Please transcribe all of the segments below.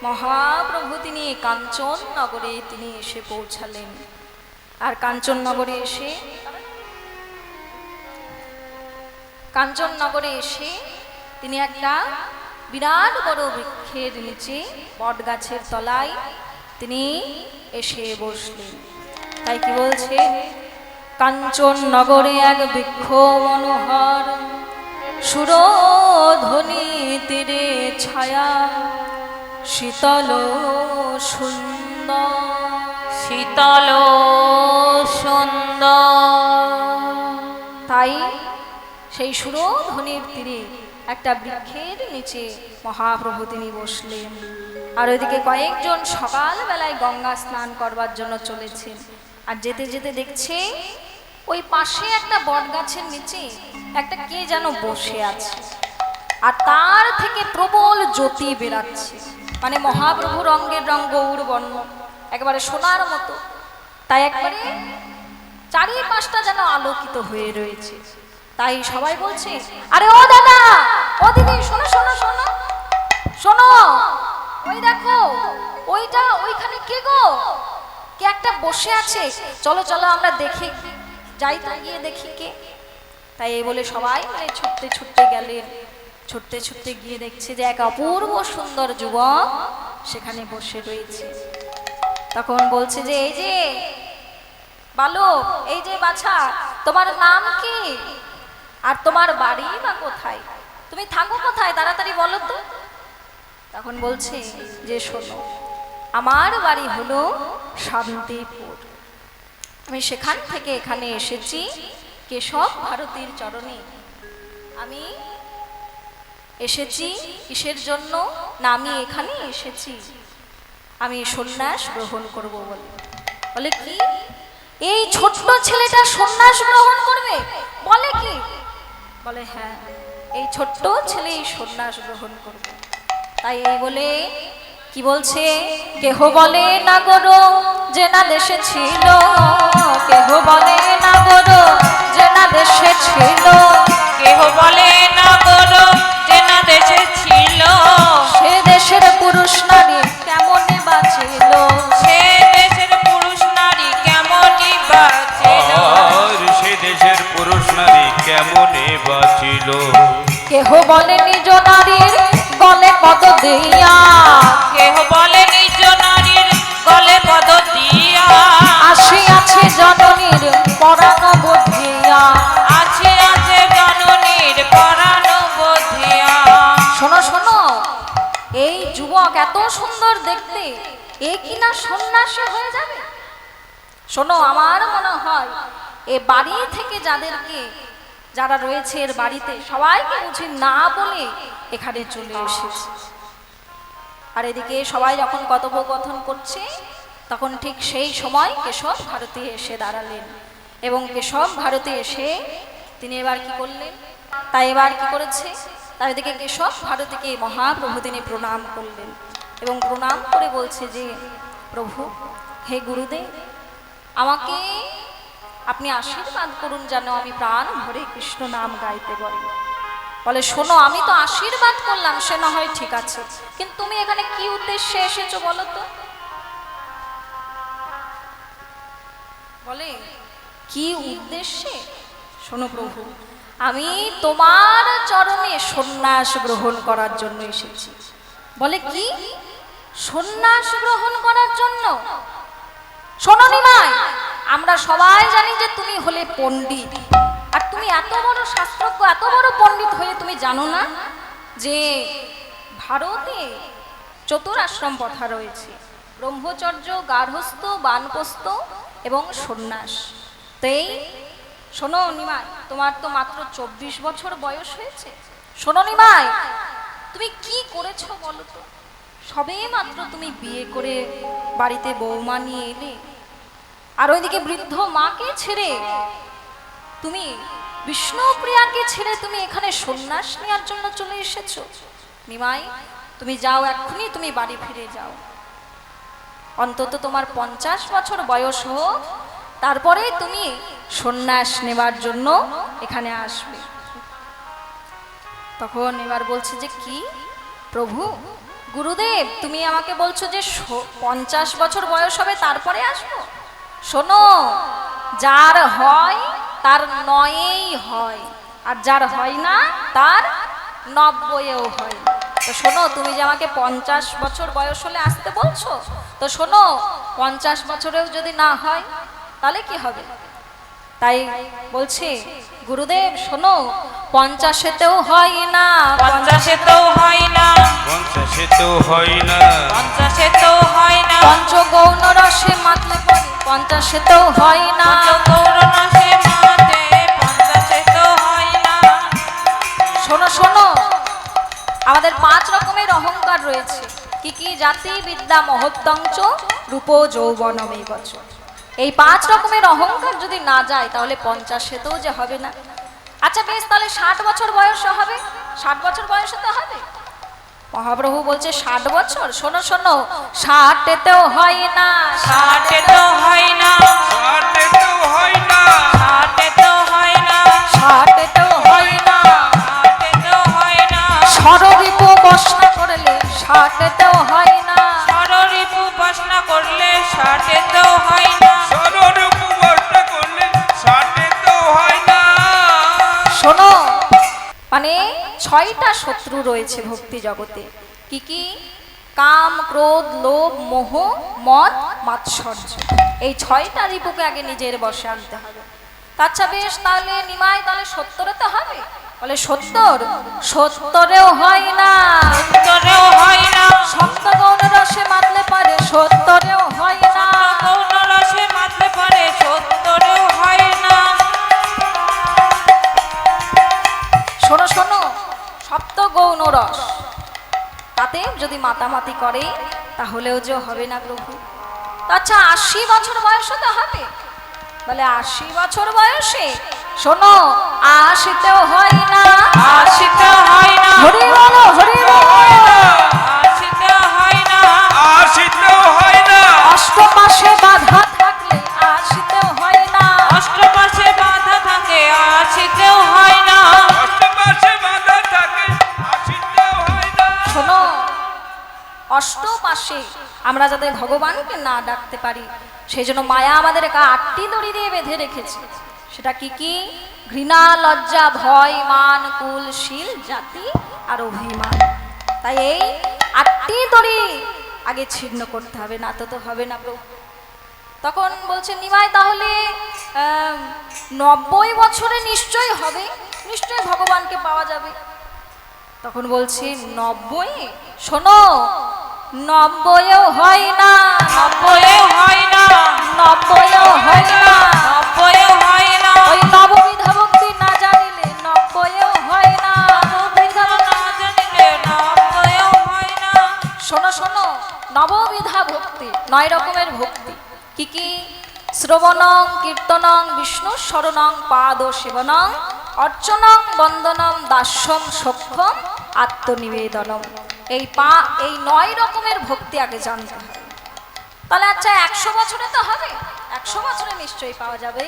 মহাপ্রভু তিনি কাঞ্চন নগরে তিনি এসে পৌঁছালেন। আর কাঞ্চন নগরে এসে তিনি একটা বিরাট বড় বৃক্ষের নিচে বট গাছের তলায় তিনি এসে বসলেন। তাই কি বলছে, কাঞ্চন নগরে এক বৃক্ষ মনোহর, সুরধ্বনি তীরে ছায়া, শীতল সুন্দর, শীতল সুন্দর। তাই সেই সুরধ্বনির তীরে একটা বৃক্ষের নিচে মহাপ্রভু তিনি বসলেন। আর ওইদিকে কয়েকজন সকালবেলায় গঙ্গা স্নান করবার জন্য চলেছেন। আর যেতে যেতে দেখছে ওই পাশে একটা বট গাছের নিচে একটা কে যেন বসে আছে, আর তার থেকে প্রবল জ্যোতি বেরাচ্ছে, মানে মহাপ্রভুর রঙের রঙ গৌর বর্ণ, একেবারে সোনার মতো। তাই একবারে চারিপাশটা যেন আলোকিত হয়ে রয়েছে। তাই সবাই বলছে, আরে ও দাদা, ও দিদি, শোনো শোনো শোনো শোনো, ওই দেখো ওইখানে কে গো, কে একটা বসে আছে, চলো চলো আমরা দেখি যাই, তা গিয়ে দেখি কে। তাই এই বলে সবাই মানে ছুটতে ছুটতে গেলেন। ছুটতে ছুটতে গিয়ে দেখছে যে এক অপূর্ব সুন্দর যুবক সেখানে বসে রয়েছে। তখন বলছে যে, এই যে বালক, এই যে বাছা, তোমার নাম কি আর তোমার বাড়ি বা কোথায়, তুমি থাকো কোথায়, তাড়াতাড়ি বলো তো। তখন বলছে যে, শোনো, আমার বাড়ি হলো শান্তিপুর, আমি সেখান থেকে এখানে এসেছি কেশব ভারতীর চরণে। আমি এসেছি কিসের জন্য না, আমি এখানে এসেছি আমি সন্ন্যাস গ্রহণ করব বলে। বলে কি, এই ছোট্ট ছেলেটা সন্ন্যাস গ্রহণ করবে? বলে কি, বলে হ্যাঁ, এই ছোট্ট ছেলে সন্ন্যাস গ্রহণ করবে। তাই এই বলে কি বলছে, কেহ বলে না গরো যে না দেশে ছিল, কেহ বলে না গরো যে না দেশে ছিল, কেহ বলে না গরো যে না দেশে ছিল, সে দেশের পুরুষ নারী কেমনে বাঁচিল, সে দেশের পুরুষ নারী কেমনে বাঁচিল, সে দেশের পুরুষ নারী কেমনে বাঁচিল। কেহ বলে নিজ নারীর গলে পদ দিয়া, কেহ বলে নিজ নারীর গলে পদ দিয়া, আসিয়াছে জননীর পরাণ বধিয়া, আছে আছে জননীর পরাণ বধিয়া। শোনো শোনো, এই যুবক এত সুন্দর দেখতে, এ কিনা সন্ন্যাসী হয়ে যাবে। শোনো, আমার মনে হয় এ বাড়ি থেকে যারা রয়েছে এর বাড়িতে সবাইকে বুঝি না বলে এখানে চলে এসেছে। আর এদিকে সবাই যখন কথোপকথন করছে, তখন ঠিক সেই সময় কেশব ভারতী এসে দাঁড়ালেন। এবং কেশব ভারতী এসে তিনি এবার কি করলেন, তাই এবার কি করেছে, তাই এদিকে কেশব ভারতীকে মহাপ্রভু তিনি প্রণাম করলেন এবং প্রণাম করে বলছে যে, প্রভু, হে গুরুদেব, আমাকে আপনি আশীর্বাদ করুন যেন আমি প্রাণ ভরে কৃষ্ণ নাম গাইতে পারি। বলে, শোনো, আমি তো আশীর্বাদ করলাম, সে না হয় ঠিক আছে, কিন্তু তুমি এখানে কি উদ্দেশ্যে এসেছো বলো তো। বলে, কি উদ্দেশ্যে? শোনো প্রভু, আমি তোমার চরণে সন্ন্যাস গ্রহণ করার জন্য এসেছি। বলে, কি সন্ন্যাস গ্রহণ করার জন্য? শোনো নিমাই, আমরা সবাই জানি যে তুমি হলে পণ্ডিত, আর তুমি এত বড় শাস্ত্রজ্ঞ, এত বড় পণ্ডিত হয়ে তুমি জানো না যে ভারতে চতুরাশ্রম প্রথা রয়েছে, ব্রহ্মচর্য, গার্হস্থ্য, বানপ্রস্থ এবং সন্ন্যাস। তাই শোনো নিমাই, তোমার তো মাত্র 24 বছর বয়স হয়েছে। শোনো নিমাই, তুমি কি করেছো বলো তো? সবে মাত্র তুমি বিয়ে করে বাড়িতে বৌমা নিয়ে এলে, আর ওইদিকে বৃদ্ধ মাকে ছেড়ে তুমি, বিষ্ণুপ্রিয়াকে ছেড়ে তুমি এখানে সন্ন্যাস নেওয়ার জন্য চলে এসেছো। নিমাই, তুমি যাও, এক্ষুনি তুমি বাড়ি ফিরে যাও। অন্তত তোমার 50 বছর বয়স হোক, তারপরে তুমি সন্ন্যাস নেবার জন্য এখানে আসবে। তখন এবার বলছে যে, কি প্রভু, গুরুদেব তুমি আমাকে বলছো যে 50 বছর বয়স হবে তারপরে আসবো। শোনো, যার হয় তার 9-এই হয়, আর যার হয় না তার 90-এও হয়। তো শোনো, তুমি যে আমাকে 50 বছর বয়স হলে আসতে বলছো, তো শোনো 50 বছরেও যদি না হয় তাহলে কি হবে? তাই বলছে গুরুদেব শোনো, 50-এতেও হয় না, 50-এতেও হয় না, 50-এতেও হয় না, 50-এতেও হয় না, পঞ্চগৌণ রসে মাতলে পরে 50-এতেও হয় না। পঞ্চগৌরনাশে মাতে 50-এতেও হয় না। শোনো শোনো, আমাদের 5 রকমের অহংকার রয়েছে। কি কি? জাতি, বিদ্যা, মহত্তঞ্চ, রূপ, যৌবনমেব চ। এই 5 রকমের অহংকার যদি না যায় তাহলে 50-এতেও যে হবে না। আচ্ছা বেশ, তাহলে 60 বছর বয়সে হবে, 60 বছর বয়সে তো হবে। মহাপ্রভু বলছে 60 বছর। শোনো শোনো, 60-এতেও হয় না, 60-এতেও হয় না, 60-এতেও হয় না, 60-এতেও হয় না, 60-এতেও হয় না। 60-এতেও হয় না, ষড়রিপু বসনা করলে 60-এতেও হয় না। ষড়রিপু বাসনা করলে 60-এতেও হয় না। ষড়রূপ বর্ণনা করলে 60-এতেও হয় না। শোনো, মানে 6টা শত্রু রয়েছে ভক্তি জগতে। কি কি? কাম, ক্রোধ, লোভ, মোহ, মদ, মাৎসর্য। এই 6টা রিপুকে আগে নিজের বশে আনতে হবে। আচ্ছা বেশ, তাহলে নিমাই তাহলে 70-এতে হবে? বলে 70-এও হয় না, 70-এও হয় না, সপ্তগৌণ রসে মাতলে পারে 70-এও হয় না। গৌররসে মাতলে পারে 70-এও হয় না। শোনো শোনো, সপ্তগৌণ রস তাতে যদি মাতামাতি করে তাহলেও যে হবে না প্রভু। আচ্ছা 80 বছর বয়সে তো হবে? বলে 80 বছর বয়সে? শোনো, 80-তেও হয় না, 80-তেও হয় না, হরি বলো হরি বলো। 80-তেও হয় না, 80-তেও হয় না, অষ্টমাসে বাধা থাকলে 80-তেও হয় না। অষ্টমাসে বাধা থাকে 80-তেও হয় না। অষ্টমাসে বাঁধা থাকে 80-তেও হয় না। শোনো, অষ্টমাসে আমরা যাতে ভগবানকে না ডাকতে পারি সেই জন্য মায়া আমাদের 8টি দড়ি দিয়ে বেঁধে রেখেছে। সেটা কি কি? ঘৃণা, লজ্জা, ভয়, মান, কুল, শীল, জাতি আর অভিমান। তাই এই 8টি দড়ি আগে ছিন্ন করতে হবে, না তো হবে না প্রভু। তখন বলছে নিমাই তাহলে 90 বছরে নিশ্চয়ই হবে, নিশ্চয়ই ভগবানকে পাওয়া যাবে। তখন বলছি 90? শোনো, 90-এও হয় না, 90-এও হয় না, 90-এও হয় না। 90-এও হয় না, ওই নববিধা ভক্তি না জানিলে 90-এও হয় না। নববিধা না জানিলে 90-এও হয় না। শোনো শোনো, নববিধা ভক্তি 9 রকমের ভক্তি। কি কি? শ্রবণং, কীর্তনং, বিষ্ণু শরণং, পাদ সেবনং, অর্চনং, বন্দনম, দাস্যম, সখ্যম, আত্মনিবেদনম। এই 9 রকমের ভক্তি আগে জানতে হবে। তাহলে আচ্ছা 100 বছরে তো হবে? 100 বছরে নিশ্চয়ই পাওয়া যাবে।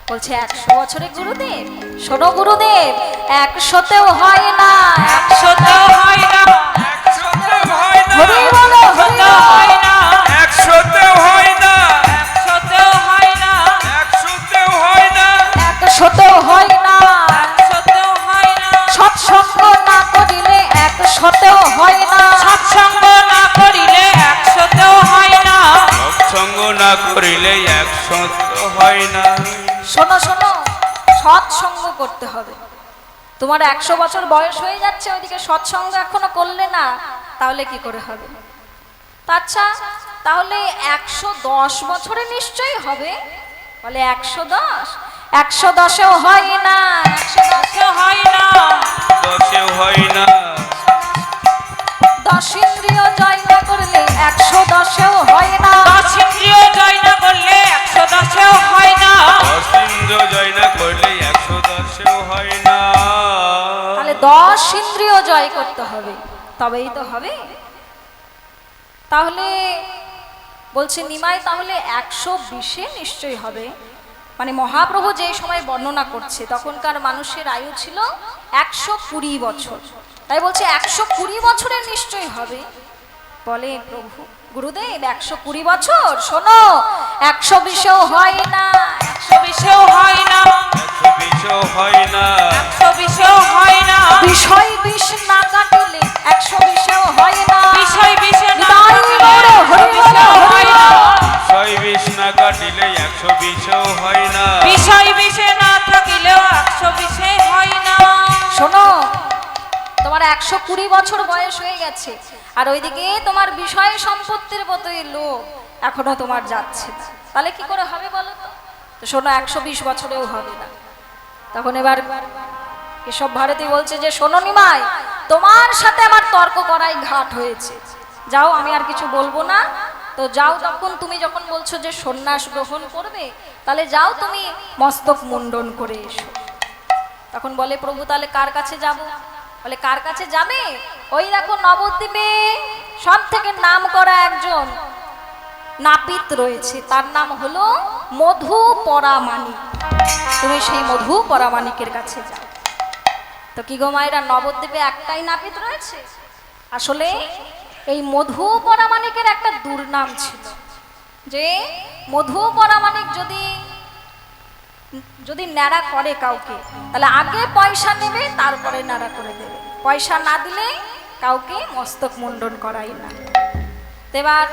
বলছে 100 বছরে গুরুদেব? শোনো গুরুদেব, 100-তেও হয় না, 100-তেও হয় না, 100-তেও হয় না, হরি বলো হরি 100-তেও হয় না, 100-তেও হয় না, 100-তেও হয় না, 100-তেও হয় না, 100-তেও হয় না। 100-তেও হয় না, সৎসঙ্গ না করিলে 100-তেও হয় না। সৎসঙ্গ না করিলে 100-তেও হয় না। সৎসঙ্গ না করিলে 100-তেও হয় না। শোনো শোনো, সৎসঙ্গ করতে হবে। তোমার 100 বছর বয়স হয়ে যাচ্ছে, ওইদিকে সৎসঙ্গ এখনো করলে না, তাহলে কি করে হবে? আচ্ছা তাহলে 110 বছরে নিশ্চয়ই হবে? বলে 110? 110-এও হয় না, 110-তেও হয় না, 10-এও হয় না, 10 ইন্দ্রিয় জয় না করলে 110-এও হয় না। 10 ইন্দ্রিয় জয় না করলে 110-এও হয় না। 10 ইন্দ্রিয় জয় না করলে 110-এও হয় না। তাহলে 10 ইন্দ্রিয় জয় করতে হবে, তবেই তো হবে। তাহলে বলছে নিমাই তাহলে 120-এ নিশ্চয়ই হবে। মানে মহাপ্রভু যে সময় বর্ণনা করছে তখনকার মানুষের আয়ু ছিল 120 বছর। তাই বলছে 120 বছরে নিশ্চয়ই হবে। বলে প্রভু গুরুদেব 120 বছর, শোনো 120ও হয় না, 120ও হয় না, 120ও হয় না, 120ও হয় না, বিষয় বিষ না কাটিলে 120ও হয় না, বিষয় বিষে না নিতাই থাকিলে গৌর হরি বল, 120ও হরি হয় বল। না, 120 না কাটিলে 120ও হয় না। বিষয় বিষে না থাকিলেও 120 হয় না। শোনো তোমার 120 বছর বয়স হয়ে গেছে, আর ওইদিকে তোমার বিষয় সম্পত্তির প্রতি লোভ এখনো তোমার যাচ্ছে না। তাহলে কি করে হবে বলো তো? তো শোনো 120 বছরেও হবে না। তখন এবার কেশব ভারতী বলছে যে শোনো নিমাই, তোমার সাথে আমার তর্ক করাই ঘাট হয়েছে, যাও আমি আর কিছু বলবো না। তো যাও, তখন তুমি যখন বলছো যে সন্ন্যাস গ্রহণ করবে, তাহলে যাও তুমি মস্তক মুন্ডন করে এসো। তখন বলে প্রভু তাহলে কার কাছে যাব? বলে কার কাছে যাবে? ওই দেখো নবদ্বীপে সব থেকে নাম করা একজন নাপিত রয়েছে, তার নাম হলো মধু পরামানিক। তুমি সেই মধু পরামানিকের কাছে যাও। তো কি গো মায়েরা, নবদ্বীপে একটাই নাপিত রয়েছে? আসলে এই মধু পরামানিকের একটা দুর্নাম ছিল, যে মধু পরামানিক যদি ন্যাড়া করে কাউকে, তাহলে আগে পয়সা নেবে, তারপরে ন্যাড়া করে দেবে। পয়সা না দিলে কাউকে মস্তক মুন্ডন করাই না। এবার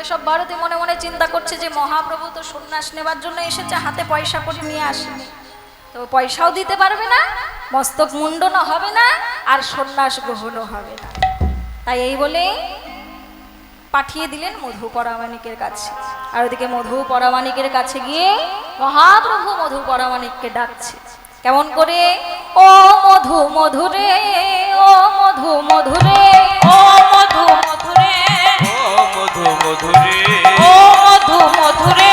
এসব ভারতী মনে মনে চিন্তা করছে যে মহাপ্রভু তো সন্ন্যাস নেবার জন্য এসেছে, হাতে পয়সা করে নিয়ে আসেনি, তো পয়সাও দিতে পারবে না, মস্তক মুন্ডনও হবে না, আর সন্ন্যাস গ্রহণও হবে না। তাই এই বলে পাঠিয়ে দিলেন মধু পরামানিকের কাছে। আর ওদিকে মধু পরামানিকের কাছে গিয়ে মহাপ্রভু মধু পরামানিককে ডাকছে। কেমন করে? ও মধু মধুরে, ও মধু মধুরে, ও মধু মধুরে, ও মধু মধুরে, ও মধু মধুরে,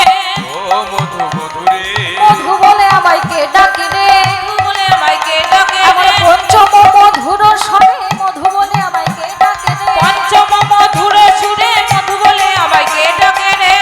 ও মধু মধুরে, মধু বলে আমায় কে ডাকে রে, মধু বলে আমায় কে ডাকে আমার রে, পঞ্চম মধুর স্বরে মধু বলে আমায় কে ডাকে রে, পঞ্চম মধুরে সুরে মধু বলে আমায় কে ডাকে রে,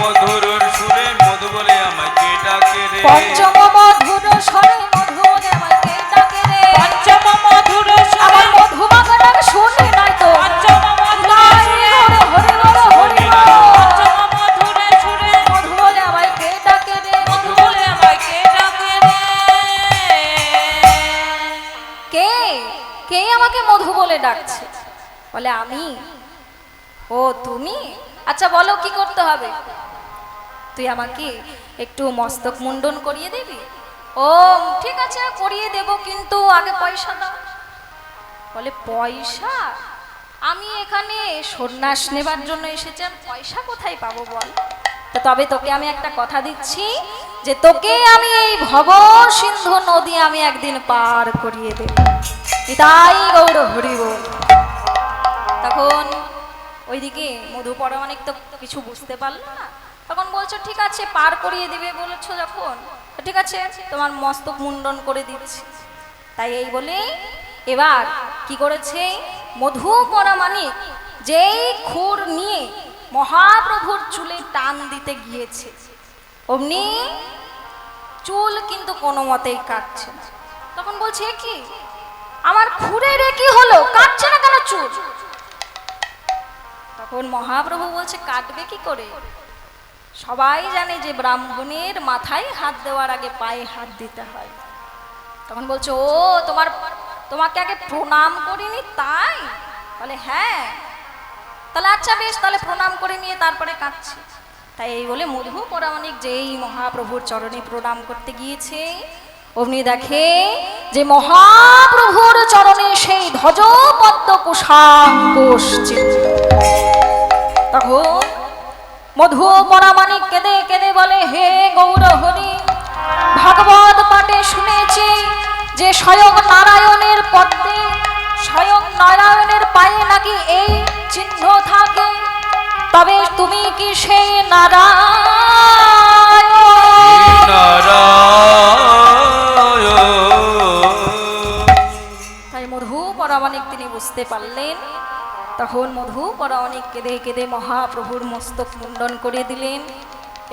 মধুর সুরে মধু বলে আমাকে ডাকে রে। পঞ্চম মধুর স্বরে মধু বলে আমায় কে ডাকে রে, পঞ্চম মধুরে সুরে, আমার মধু বাগানের শুনে নাই তো, পঞ্চম মধুরে সুরে, হরি বল হরি বল, পঞ্চম মধুরে সুরে মধু বলে আমায় কে ডাকে রে, মধু বলে আমায় কে ডাকে রে। কে কে আমাকে মধু বলে ডাকছে? বলে আমি। ও তুমি? আচ্ছা বলো কি করতে হবে? তুই আমাকে একটু মস্তক মুন্ডন করিয়ে দিবি? ও ঠিক আছে করিয়ে দেব, কিন্তু আগে পয়সা দাও। বলে পয়সা? আমি এখানে সন্ন্যাস নেবার জন্য এসেছি, আমি পয়সা কোথায় পাবো বল? তো তবে তোকে আমি একটা কথা দিচ্ছি, যে তোকে আমি এই ভব সিন্ধু নদী আমি একদিন পার করিয়ে দেব। তাই গৌর হরি বল। তখন ওইদিকে মধু পরামানিক তো কিছু বুঝতে পারলো না, তখন বলছো ঠিক আছে পার করিয়ে দিবে বলেছো যখন, তো ঠিক আছে তোমার মস্তক মুন্ডন করে দিচ্ছি। তাই এই বলে এবার কি করেছে মধু পরামানিক, যেই খুর নিয়ে মহাপ্রভুর চুলে টান দিতে গিয়েছে, অমনি চুল কিন্তু কোনো মতেই কাটছে না। তখন বলছে এ কি, আমার খুরের এ কি হলো, কাটছে না কেন চুল? তখন মহাপ্রভু বলছে কাটবে কি করে? সবাই জানে যে ব্রাহ্মণের মাথায় হাত দেওয়ার আগে পায়ে হাত দিতে হয়। তখন বলছে ও তোমাকে আগে প্রণাম করিনি তাই? বলে হ্যাঁ। তাহলে আচ্ছা বেশ, তাহলে প্রণাম করে নিয়ে তারপরে কাটছি। তাই এই বলে মধু পরামানিক যেই মহাপ্রভুর চরণে প্রণাম করতে গিয়েছে, অমনি দেখে যে মহাপ্রভুর চরণে সেই ধ্বজ পদ্ম কুশাঙ্কুশ চিহ্ন। তখন মধু পরামানিক কেঁদে কেঁদে বলে হে গৌর হরি, ভাগবত পাঠে শুনেছি যে স্বয়ং নারায়ণের পদ্মে স্বয়ং নারায়ণের পায়ে নাকি এই চিহ্ন থাকে, তবে তুমি কি সেই নারায়ণ? তাই মধু পরামানিক তিনি বুঝতে পারলেন। তখন মধু পরামানিক কেঁদে কেঁদে মহাপ্রভুর মস্তক মুন্ডন করে দিলেন,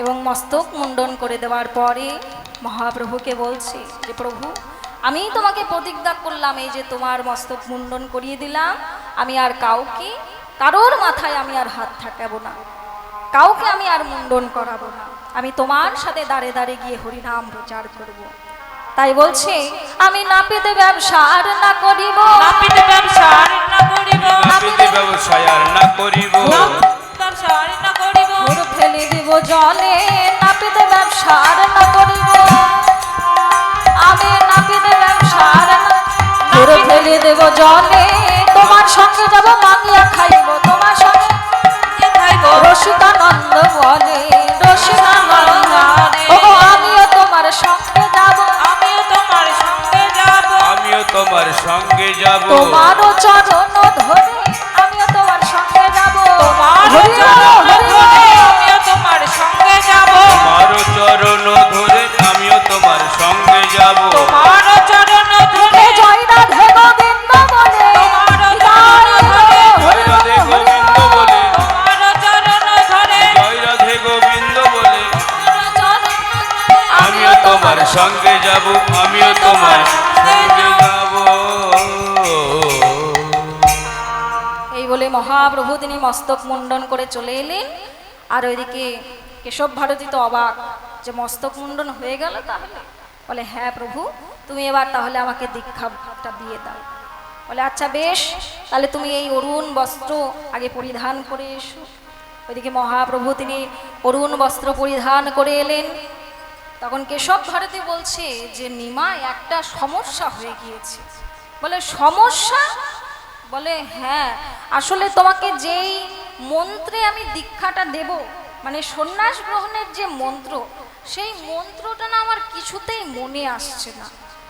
এবং মস্তক মুন্ডন করে দেওয়ার পরে মহাপ্রভুকে বলছে যে প্রভু আমি তোমাকে প্রতিজ্ঞা করলাম, এই যে তোমার মস্তক মুন্ডন করিয়ে দিলাম, আমি আর কারোর মাথায় আমি আর হাত ঠাকাবো না, কাউকে আমি আর মুন্ডন করাবো না, আমি তোমার সাথে দাঁড়ে দাঁড়ে গিয়ে হরিনাম প্রচার করব। তাই বলছে আমি নাপিতে ব্যবসা আর না করিব, নাপিতে ব্যবসা আর না করিব, নাপিতে ব্যবসায় আর না করিব, ব্যবসা আর না করিব, ঘুর ফেলে দিব জলে, নাপিতে ব্যবসা আর না করিব, আমি নাপিতে ব্যবসা আর না, ঘুর ফেলে দেব জলে, তোমার সঙ্গে যাব মাংলা খাইব, তোমার সঙ্গে খাইব, রসিকানন্দ বলে, রসিকানন্দ ও আমিও তোমার সঙ্গে যাব, আমিও তোমার সঙ্গে যাব, আমিও তোমার সঙ্গে যাব, তোমারও চরণ ধরে আমিও তোমার সঙ্গে যাব, তোমার হরি চরণ হরি ধরে আমিও তোমার সঙ্গে যাব, তোমারও চরণ ধরে আমিও তোমার সঙ্গে যাব, তোমার চরণ ধরে জয় রাধে গোবিন্দ বলে, তোমার চরণ ধরে জয় রাধে গোবিন্দ বলে, তোমার চরণ ধরে জয় রাধে গোবিন্দ বলে, আমিও তোমার সঙ্গে যাব, আমিও তোমার সঙ্গে যাব। এই বলে মহাপ্রভু তিনি মস্তক মুন্ডন করে চলে এলেন। আর ওইদিকে কেশব ভারতী তো অবাক যে মস্তক মুন্ডন হয়ে গেল তাহলে। বলে হ্যাঁ প্রভু, তুমি এবার তাহলে আমাকে দীক্ষাটা দিয়ে দাও। বলে আচ্ছা বেশ, তাহলে তুমি এই অরুণ বস্ত্র আগে পরিধান করে এসো। ওইদিকে মহাপ্রভু তিনি অরুণ বস্ত্র পরিধান করে এলেন। তখন কেশব ভারতী বলছে যে নিমাই একটা সমস্যা হয়ে গিয়েছে। বলে সমস্যা? বলে হ্যাঁ, আসলে তোমাকে যেই মন্ত্রে আমি দীক্ষাটা দেব, মানে সন্ন্যাস গ্রহণের যে মন্ত্র, সেই মন্ত্রটা না আমার কিছুতেই মনে আসছে না।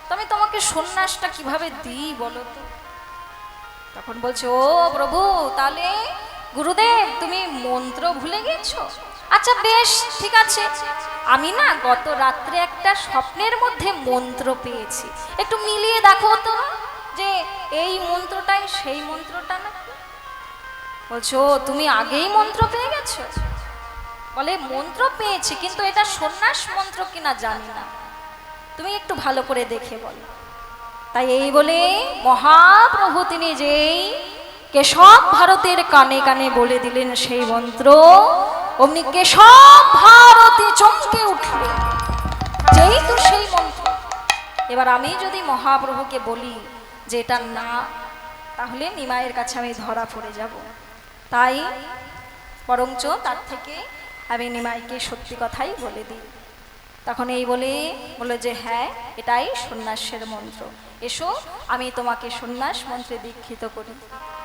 তো আমি তোমাকে সন্ন্যাসটা কিভাবে দিই বলো তো? তখন বলছে ও প্রভু, তাহলে গুরুদেব তুমি মন্ত্র ভুলে গেছো? আচ্ছা বেশ ঠিক আছে, আমি না গত রাত্রে একটা স্বপ্নের মধ্যে মন্ত্র পেয়েছি, একটু মিলিয়ে দেখো তো যে এই মন্ত্রটাই সেই মন্ত্রটা না। বলছো তুমি আগেই মন্ত্র পেয়ে গেছো? বলে মন্ত্র পেয়েছি, কিন্তু এটা সন্ন্যাস মন্ত্র কিনা জানি না, তুমি একটু ভালো করে দেখে বলো। তাই এই বলে মহাপ্রভু তিনি যেই কেশব ভারতের কানে কানে বলে দিলেন সেই মন্ত্র, অমনি কেশব ভারতী চমকে উঠলে, যেই তো সেই মন্ত্র। এবার আমি যদি মহাপ্রভুকে বলি যে এটা না, তাহলে নিমাইয়ের কাছে আমি ধরা পড়ে যাব। তাই বরঞ্চ তার থেকে আমি নিমাইকে সত্যি কথাই বলে দিই। তখন এই বলে বললো যে হ্যাঁ, এটাই সন্ন্যাসের মন্ত্র, এসো আমি তোমাকে সন্ন্যাস মন্ত্রে দীক্ষিত করি।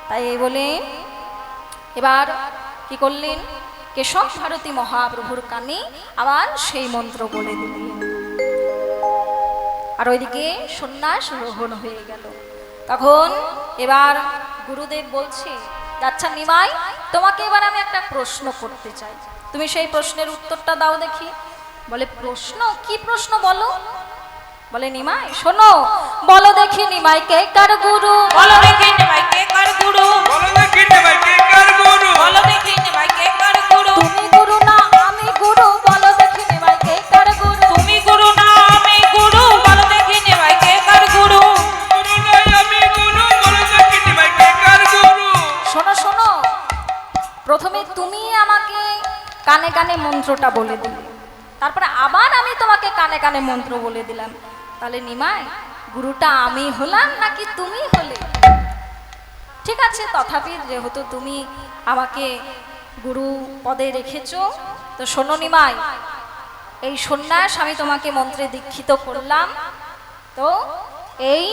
তাই এই বলে এবার কি করলেন, কেশব ভারতী মহাপ্রভুর কানে আবার সেই মন্ত্র বলে দিলেন। আর ওইদিকে সন্ন্যাস গ্রহণ হয়ে গেল। তখন এবার গুরুদেব বলছে, আচ্ছা নিমাই, তোমাকে এবার আমি একটা প্রশ্ন করতে চাই, তুমি সেই প্রশ্নের উত্তরটা দাও দেখি। বলে প্রশ্ন? কি প্রশ্ন বলো? বলে নিমাই শোনো, বলো দেখি নিমাই কে কার গুরু? বলো দেখি নিমাই কে কার গুরু? বলো দেখি নিমাই কে কার গুরু? বলো দেখি নিমাই কে কার গুরু? তুমি গুরু না আমি গুরু, বলো দেখি নিমাই কে কার গুরু? তুমি গুরু না আমি গুরু, বলো দেখি নিমাই কে কার গুরু? গুরু নয় আমি গুরু, বলো দেখি নিমাই কে কার গুরু? শোনো শোনো, প্রথমে তুমি আমাকে কানে কানে মন্ত্রটা বলে দিলে, তারপরে আবার আমি তোমাকে কানে কানে মন্ত্র বলে দিলাম, তাহলে নিমাই গুরুটা আমি হলাম নাকি তুমি হলে? ঠিক আছে, তথাপি যেহেতু তুমি আমাকে গুরু পদে রেখেছো, তো শোনো নিমাই, এই সন্ন্যাস আমি তোমাকে মন্ত্রে দীক্ষিত করলাম, তো এই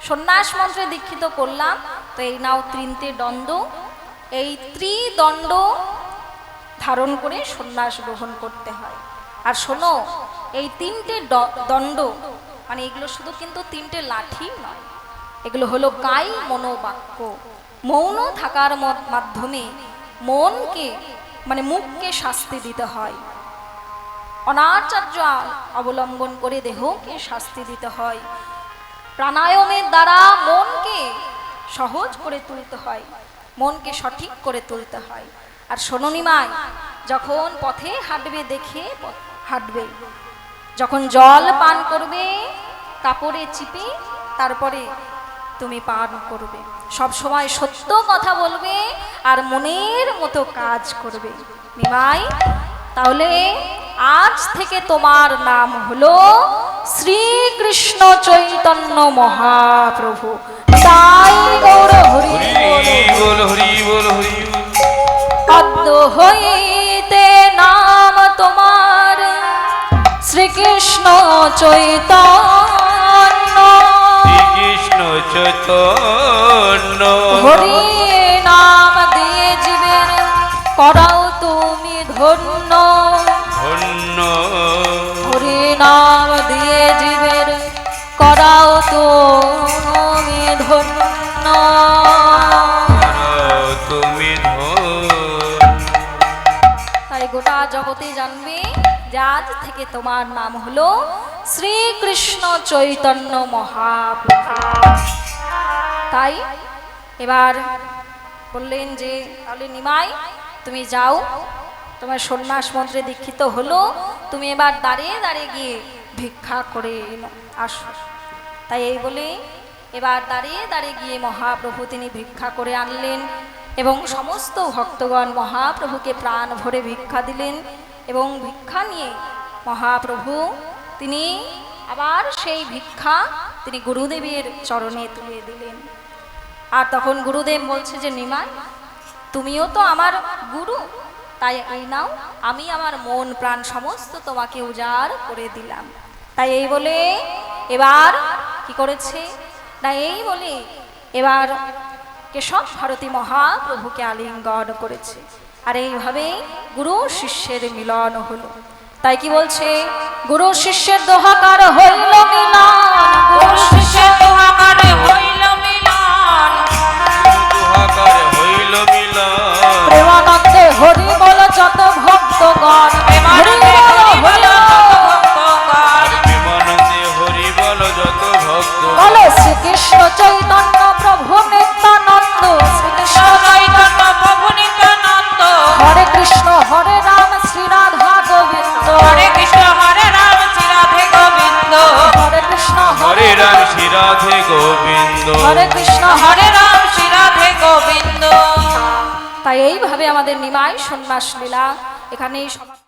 সন্ন্যাস মন্ত্রে দীক্ষিত করলাম, তো এই নাও তিনটে দণ্ড, এই ত্রিদণ্ড ধারণ করে সন্ন্যাস গ্রহণ করতে হয়। আর শোনো, এই তিনটে দণ্ড মানে এগুলো শুধু কিন্তু তিনটে লাঠি নয়, এগুলো হলো কায় মনোবাক্য। মৌন থাকার মাধ্যমে মনকে মানে মুখকে শাস্তি দিতে হয়, অনাচার্য অবলম্বন করে দেহকে শাস্তি দিতে হয়, প্রাণায়ামের দ্বারা মনকে সহজ করে তুলতে হয়, মনকে সঠিক করে তুলতে হয়। আর শোনো নিমাই, যখন পথে হাঁটবে দেখে হাঁটবে, যখন জল পান করবে কাপড়ে চিপে তারপরে তুমি পান করবে, সব সময় সত্য কথা বলবে আর মনের মতো কাজ করবে। নিমাই, তাহলে আজ থেকে তোমার নাম হলো শ্রীকৃষ্ণ চৈতন্য মহাপ্রভু। তাই গৌর হরি হরি বল, হরি বল, হরি বল। পদ্ম হইতে নাম তোমার শ্রীকৃষ্ণ চৈতন্য। শ্রীকৃষ্ণ চৈতন্য। হরি নাম দিয়ে জীবের করাও তুমি ধন্য। ধন্য। হরি নাম দিয়ে জীবের করাও তুমি ধন্য। তুমি তাই গোটা জগতে জানবে যে আজ থেকে তোমার নাম হলো শ্রীকৃষ্ণ চৈতন্য মহাপ্রভু। তাই এবার বললেন যে তাহলে নিমাই তুমি যাও, তোমার সন্ন্যাস মন্ত্রে দীক্ষিত হলো, তুমি এবার দাঁড়িয়ে দাঁড়িয়ে গিয়ে ভিক্ষা করে আসো। তাই এই বলে এবার দাঁড়িয়ে দাঁড়িয়ে গিয়ে মহাপ্রভু তিনি ভিক্ষা করে আনলেন এবং সমস্ত ভক্তগণ মহাপ্রভুকে প্রাণ ভরে ভিক্ষা দিলেন এবং ভিক্ষা নিয়ে মহাপ্রভু তিনি আবার সেই ভিক্ষা তিনি গুরুদেবের চরণে তুলে দিলেন। আর তখন গুরুদেব বলছে যে নিমাই, তুমিও তো আমার গুরু, তাই এই নাও, আমি আমার মন প্রাণ সমস্ত তোমাকে উজাড় করে দিলাম। তাই এই বলে এবার কি করেছে না, এই বলে এবার কেশব ভারতী মহাপ্রভুকে আলিঙ্গন করেছে। আর এইভাবে গুরু শিষ্যের মিলন হলো। তাই কি বলছে, গুরু শিষ্যের দোহাকার হইল মিলন। গুরু শিষ্যের দোহাকার হইল মিলন। দুহাকার হইল মিলন। প্রেমানন্দে হরি বল যত ভক্তগণ। প্রেমানন্দে হরি বল যত ভক্তগণ। বিমানন্দে হরি বল যত ভক্ত। বলো শ্রীকৃষ্ণ চৈতন্য প্রভু নিত্যানন্দ। কৃষ্ণ চৈতন্য প্রভু নিত্যানন্দ। হরে কৃষ্ণ হরে রাম শ্রী রাধা গোবিন্দ। হরে কৃষ্ণ হরে রাম শ্রী রাধে গোবিন্দ। হরে কৃষ্ণ হরে রাম শ্রী রাধে গোবিন্দ। হরে কৃষ্ণ হরে রাম শ্রী রাধে গোবিন্দ। তাই এইভাবে আমাদের নিমাই সন্ন্যাস লীলা এখানেই সমাপ্ত।